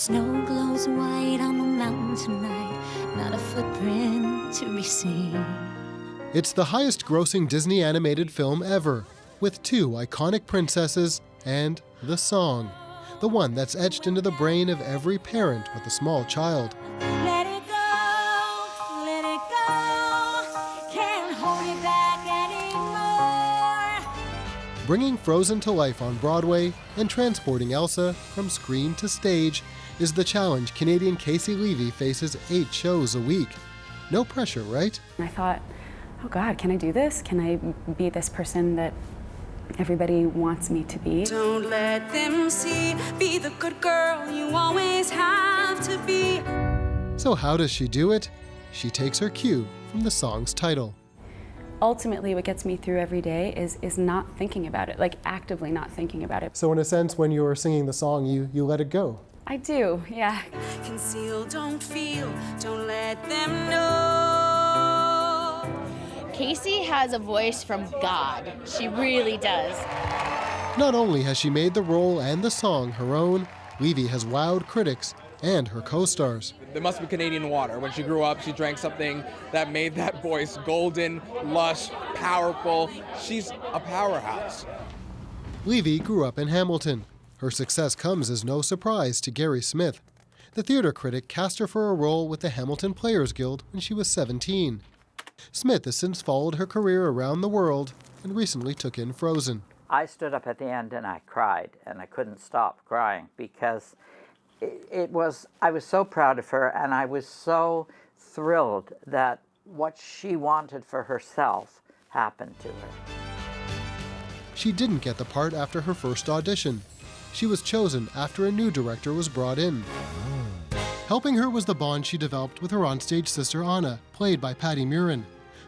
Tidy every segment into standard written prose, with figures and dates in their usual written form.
snow glows white on the mountain tonight, not a footprint to be seen. It's the highest-grossing Disney animated film ever, with 2 iconic princesses and the song, the one that's etched into the brain of every parent with a small child. Let it go, can't hold it back anymore. Bringing Frozen to life on Broadway and transporting Elsa from screen to stage is the challenge Canadian Caissie Levy faces 8 shows a week. No pressure, right? I thought, oh God, can I do this? Can I be this person that everybody wants me to be? Don't let them see, be the good girl you always have to be. So how does she do it? She takes her cue from the song's title. Ultimately, what gets me through every day is not thinking about it, like actively not thinking about it. So in a sense, when you're singing the song, you let it go. I do, yeah. Conceal, don't feel, don't let them know. Caissie has a voice from God. She really does. Not only has she made the role and the song her own, Levy has wowed critics and her co-stars. There must be Canadian water. When she grew up, she drank something that made that voice golden, lush, powerful. She's a powerhouse. Levy grew up in Hamilton. Her success comes as no surprise to Gary Smith. The theater critic cast her for a role with the Hamilton Players Guild when she was 17. Smith has since followed her career around the world and recently took in Frozen. I stood up at the end and I cried, and I couldn't stop crying because I was so proud of her, and I was so thrilled that what she wanted for herself happened to her. She didn't get the part after her first audition. She was chosen after a new director was brought in. Helping her was the bond she developed with her onstage sister Anna, played by Patty Murin.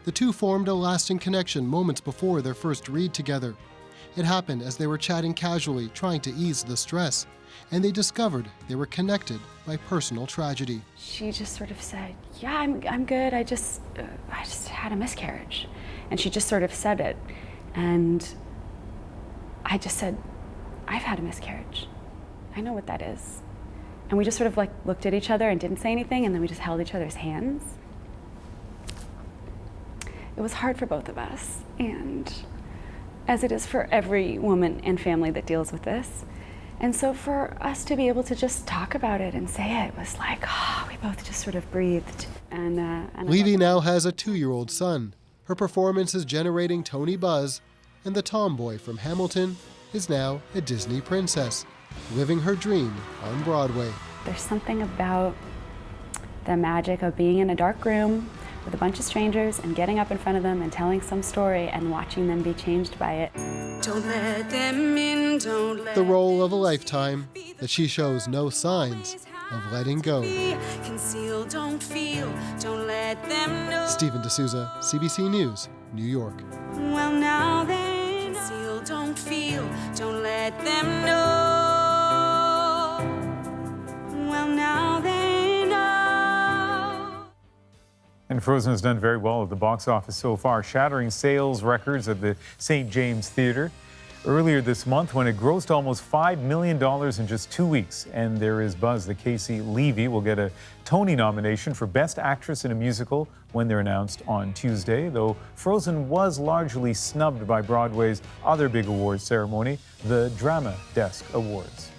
The two formed a lasting connection moments before their first read together. It happened as they were chatting casually, trying to ease the stress, and they discovered they were connected by personal tragedy. She just sort of said, yeah, I'm good, I just had a miscarriage. And she just sort of said it. And I just said, I've had a miscarriage. I know what that is. And we just sort of like looked at each other and didn't say anything, and then we just held each other's hands. It was hard for both of us, and as it is for every woman and family that deals with this. And so for us to be able to just talk about it and say it was like, oh, we both just sort of breathed. And Levy now has a 2-year-old son. Her performance is generating Tony buzz, and the tomboy from Hamilton is now a Disney princess, living her dream on Broadway. There's something about the magic of being in a dark room with a bunch of strangers and getting up in front of them and telling some story and watching them be changed by it. Don't let them in, don't let The role of a lifetime that she shows no signs of letting go. Conceal, don't feel, don't let them know. Stephen D'Souza, CBC News, New York. Well, now they conceal, don't feel, don't let them know. Well, now they know. And Frozen has done very well at the box office so far, shattering sales records at the St. James Theatre earlier this month when it grossed almost $5 million in just 2 weeks. And there is buzz that Caissie Levy will get a Tony nomination for Best Actress in a Musical when they're announced on Tuesday, though Frozen was largely snubbed by Broadway's other big awards ceremony, the Drama Desk Awards.